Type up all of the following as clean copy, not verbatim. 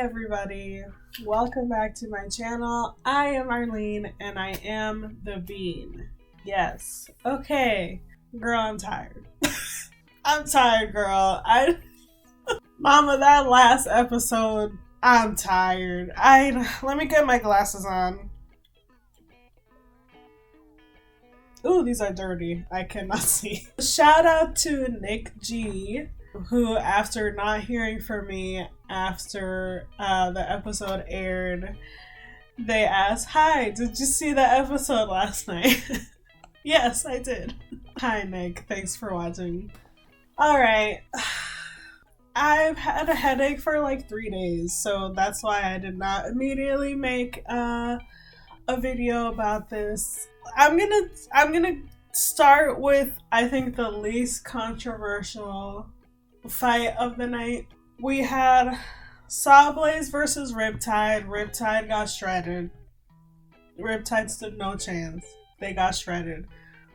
everybody, welcome back to my channel. I am Arlene and I am the Bean. Yes. Okay. Girl, I'm tired. I'm tired, girl. Mama, that last episode, I'm tired. Let me get my glasses on. Ooh, these are dirty. I cannot see. Shout out to Nick G, who, after not hearing from me after the episode aired, they asked, "Hi, did you see the episode last night?" Yes, I did. Hi, Nick. Thanks for watching. Alright. I've had a headache for like 3 days, so that's why I did not immediately make a video about this. I'm gonna start with, I think, the least controversial fight of the night. We had Sawblaze versus Riptide. Riptide got shredded. Riptide stood no chance. They got shredded.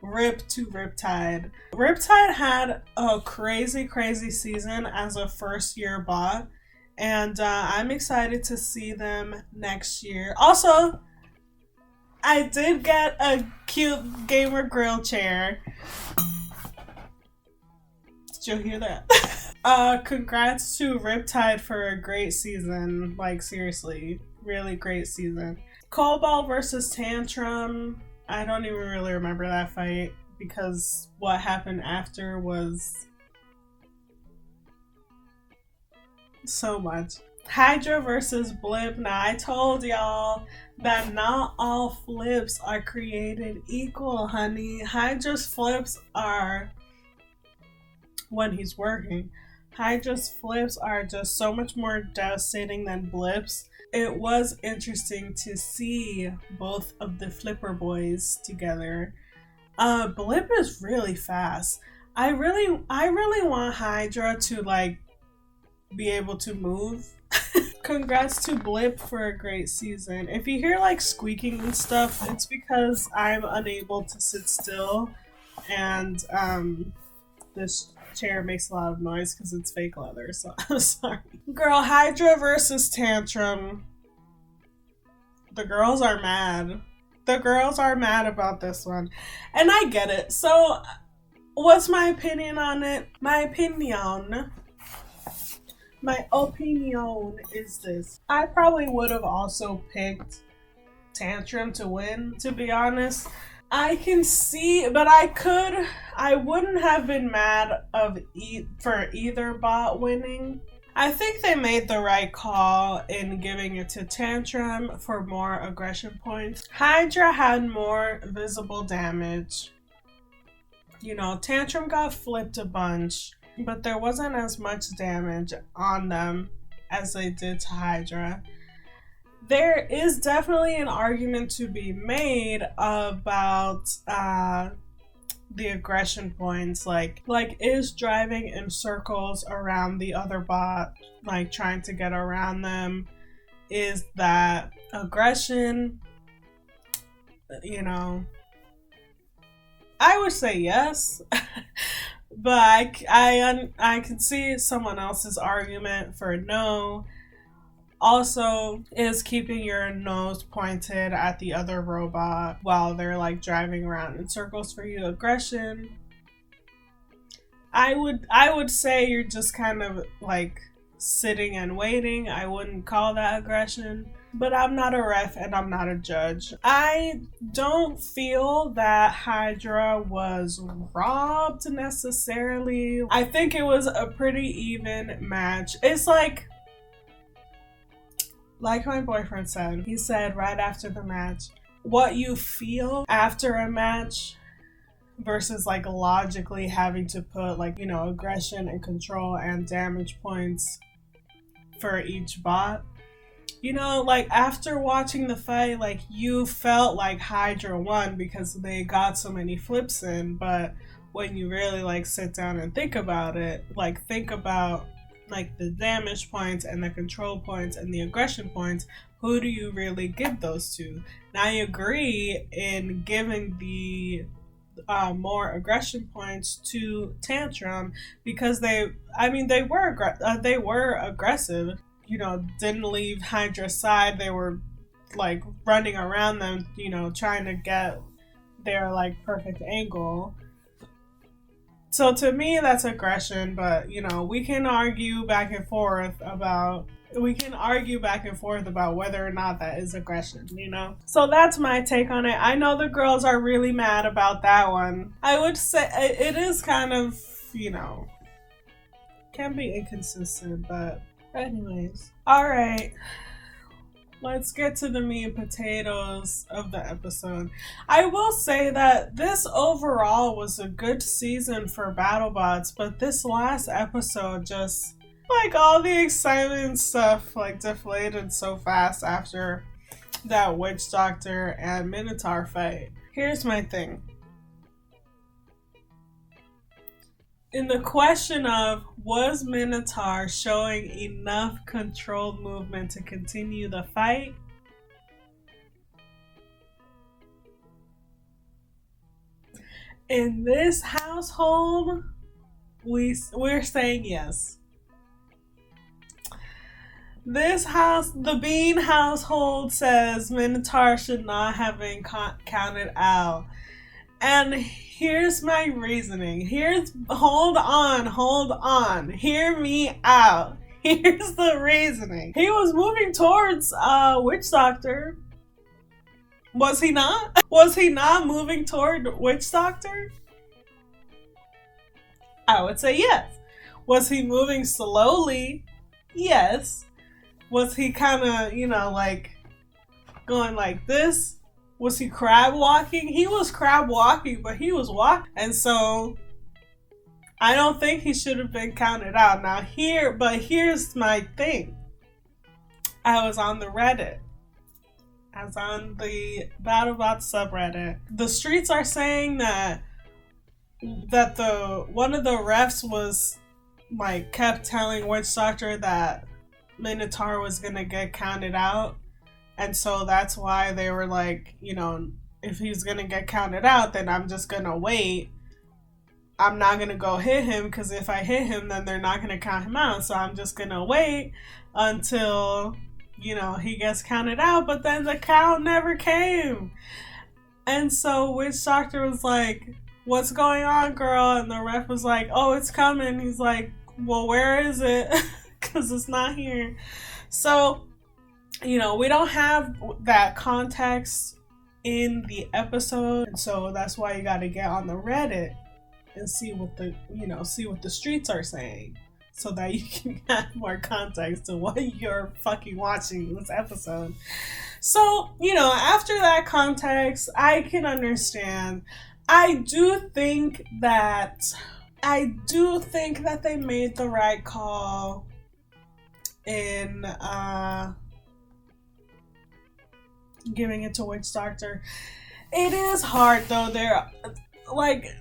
Rip to Riptide. Riptide had a crazy season as a first-year bot, and I'm excited to see them next year. Also, I did get a cute gamer grill chair. Did you hear that? Congrats to Riptide for a great season. Like, seriously, really great season. Cobalt versus Tantrum. I don't even really remember that fight because what happened after was so much. Hydra versus Blip. Now, I told y'all that not all flips are created equal, honey. Hydra's flips are when he's working. Hydra's flips are just so much more devastating than Blip's. It was interesting to see both of the Flipper boys together. Blip is really fast. I really want Hydra to like be able to move. Congrats to Blip for a great season. If you hear like squeaking and stuff, it's because I'm unable to sit still, and this chair makes a lot of noise because it's fake leather, so I'm sorry. Girl, Hydra versus Tantrum. The girls are mad. The girls are mad about this one, and I get it. So what's my opinion on it? My opinion is this. I probably would have also picked Tantrum to win, to be honest. I can see, but I wouldn't have been mad for either bot winning. I think they made the right call in giving it to Tantrum for more aggression points. Hydra had more visible damage. You know, Tantrum got flipped a bunch, but there wasn't as much damage on them as they did to Hydra. There is definitely an argument to be made about the aggression points. Like is driving in circles around the other bot, like trying to get around them, is that aggression? You know, I would say yes. But I can see someone else's argument for no. Also, is keeping your nose pointed at the other robot while they're like driving around in circles for you aggression? I would say you're just kind of like sitting and waiting. I wouldn't call that aggression. But I'm not a ref and I'm not a judge. I don't feel that Hydra was robbed necessarily. I think it was a pretty even match. It's like my boyfriend said. He said right after the match, what you feel after a match versus like logically having to put like, you know, aggression and control and damage points for each bot. You know, like after watching the fight, like you felt like Hydra won because they got so many flips in, but when you really like sit down and think about it, like think about like the damage points and the control points and the aggression points, who do you really give those to? Now I agree in giving the more aggression points to Tantrum because they were aggressive. didn't leave Hydra's side. They were like running around them, trying to get their like perfect angle. So to me, that's aggression, but we can argue back and forth about whether or not that is aggression, So that's my take on it. I know the girls are really mad about that one. I would say it is kind of, can be inconsistent, but anyways. Alright. Let's get to the meat and potatoes of the episode. I will say that this overall was a good season for Battlebots, but this last episode just, like, all the excitement and stuff, like, deflated so fast after that Witch Doctor and Minotaur fight. Here's my thing. In the question of, was Minotaur showing enough controlled movement to continue the fight? In this household, we're saying yes. The Bean household says Minotaur should not have been counted out. And here's my reasoning. Hold on. Hear me out. Here's the reasoning. He was moving towards Witch Doctor. Was he not? Was he not moving toward Witch Doctor? I would say yes. Was he moving slowly? Yes. Was he kind of, like going like this? Was he crab walking? He was crab walking, but he was walking. And so I don't think he should have been counted out. Now here's my thing. I was on the Reddit. I was on the Battlebots subreddit. The streets are saying that one of the refs was like kept telling Witch Doctor that Minotaur was gonna get counted out. And so that's why they were like, if he's going to get counted out, then I'm just going to wait. I'm not going to go hit him because if I hit him, then they're not going to count him out. So I'm just going to wait until, he gets counted out. But then the count never came. And so Witch Doctor was like, what's going on, girl? And the ref was like, oh, it's coming. He's like, well, where is it? Because it's not here. So we don't have that context in the episode, and so that's why you got to get on the Reddit and see what the streets are saying, so that you can have more context to what you're fucking watching this episode. So, after that context, I can understand. I do think that they made the right call in giving it to Witch Doctor. It is hard though. They're like,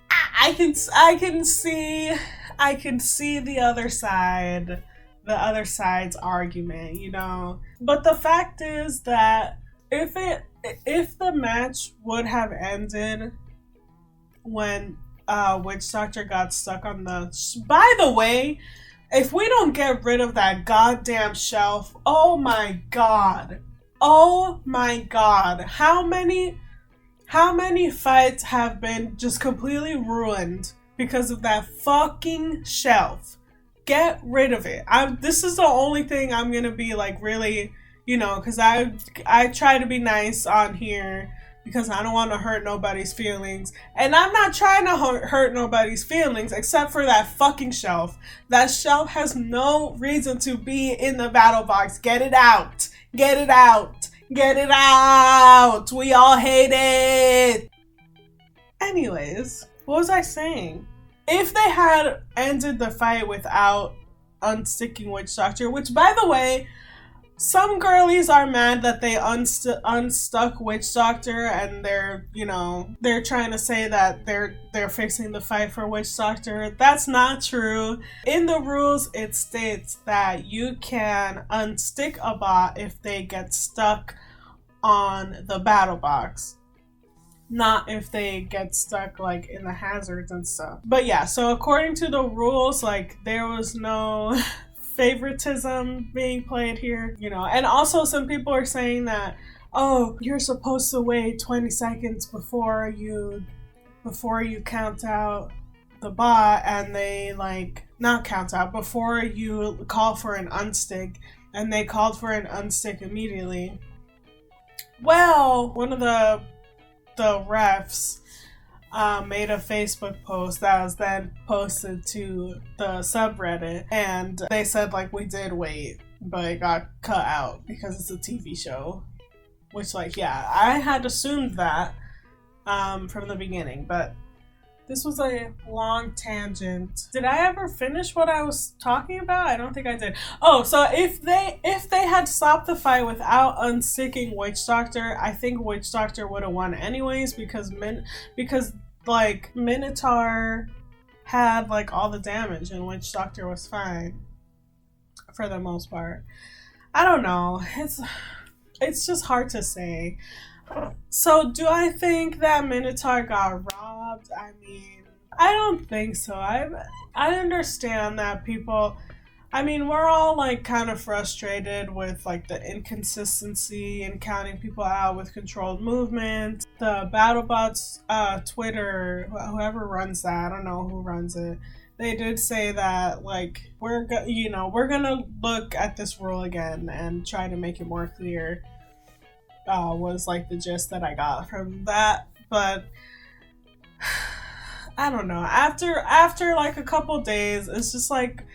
I can see the other side's argument, But the fact is that if the match would have ended when Witch Doctor got stuck on the. By the way, if we don't get rid of that goddamn shelf, oh my god. How many fights have been just completely ruined because of that fucking shelf? Get rid of it. This is the only thing I'm gonna be like really, because I try to be nice on here because I don't want to hurt nobody's feelings. And I'm not trying to hurt nobody's feelings except for that fucking shelf. That shelf has no reason to be in the battle box. Get it out. Get it out. Get it out. We all hate it. Anyways, what was I saying? If they had ended the fight without unsticking Witch Doctor, which by the way, some girlies are mad that they unstuck Witch Doctor, and they're trying to say that they're fixing the fight for Witch Doctor. That's not true. In the rules, it states that you can unstick a bot if they get stuck on the battle box, not if they get stuck like in the hazards and stuff. But yeah, so according to the rules, like there was no favoritism being played here, you know. And also some people are saying that, oh, you're supposed to wait 20 seconds before you count out the bot, and they like not count out before you call for an unstick, and they called for an unstick immediately. Well, one of the refs made a Facebook post that was then posted to the subreddit, and they said like, we did wait, but it got cut out because it's a TV show. Which, like, yeah, I had assumed that from the beginning, but this was a long tangent. Did I ever finish what I was talking about? I don't think I did. Oh, so if they had stopped the fight without unsticking Witch Doctor, I think Witch Doctor would have won anyways, because like Minotaur had like all the damage and Witch Doctor was fine for the most part. I don't know. It's just hard to say. So do I think that Minotaur got robbed? I mean, I don't think so. I understand that people, I mean, we're all like kind of frustrated with like the inconsistency in counting people out with controlled movement. The Battlebots Twitter, whoever runs that, I don't know who runs it, they did say that like we're gonna look at this rule again and try to make it more clear. Was like the gist that I got from that, but I don't know. After like a couple days, it's just like,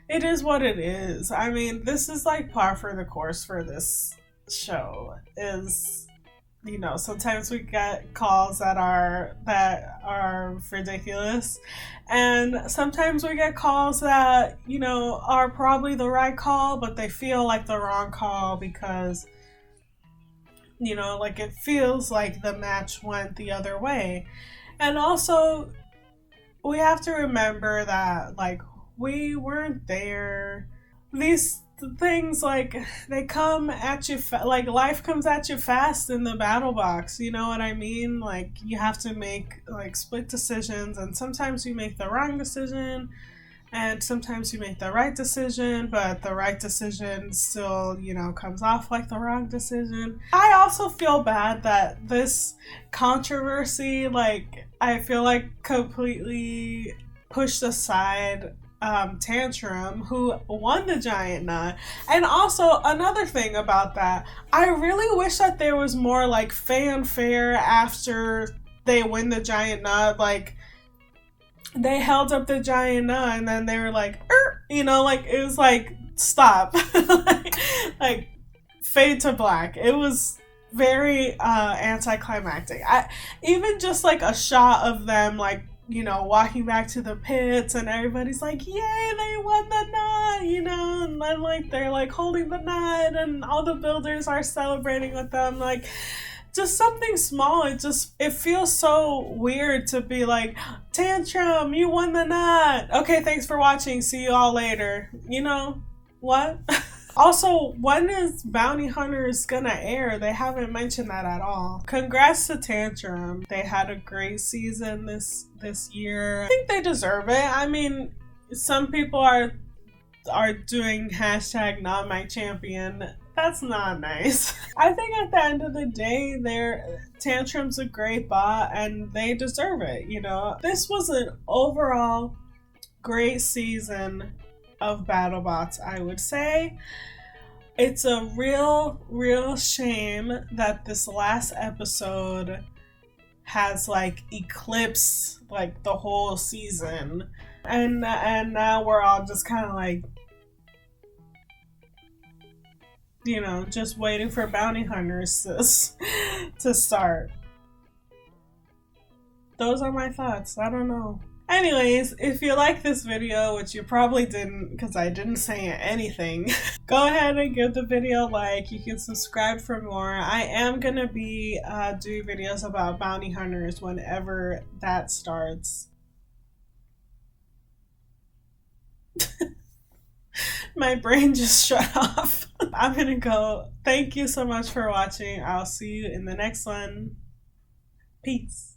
it is what it is. I mean, this is like par for the course for this show. Is, you know, sometimes we get calls that are ridiculous, and sometimes we get calls that, you know, are probably the right call, but they feel like the wrong call because, you know, like it feels like the match went the other way. And also, we have to remember that, like, we weren't there. These things, like, they come at you, like, life comes at you fast in the battle box, you know what I mean? Like, you have to make, like, split decisions, and sometimes you make the wrong decision, and sometimes you make the right decision, but the right decision still, you know, comes off like the wrong decision. I also feel bad that this controversy, like, I feel like completely pushed aside Tantrum, who won the giant nut. And also, another thing about that, I really wish that there was more, like, fanfare after they win the giant nut, like, they held up the giant nut and then they were like, you know, like, it was like, stop. like fade to black. It was very anticlimactic. Even just like a shot of them, like, you know, walking back to the pits and everybody's like, yay, they won the nut, you know, and then like they're like holding the nut and all the builders are celebrating with them, like, just something small. It feels so weird to be like, Tantrum, you won the nut. Okay, thanks for watching. See you all later. You know, what? Also, when is Bounty Hunters gonna air? They haven't mentioned that at all. Congrats to Tantrum. They had a great season this year. I think they deserve it. I mean, some people are doing hashtag not my champion. That's not nice. I think at the end of the day, Tantrum's a great bot and they deserve it, you know? This was an overall great season of Battlebots, I would say. It's a real shame that this last episode has like eclipsed like the whole season. And now we're all just kind of like, you know, just waiting for Bounty Hunters to start. Those are my thoughts. I don't know. Anyways, if you like this video, which you probably didn't because I didn't say anything, go ahead and give the video a like. You can subscribe for more. I am going to be doing videos about Bounty Hunters whenever that starts. My brain just shut off. I'm gonna go. Thank you so much for watching. I'll see you in the next one. Peace.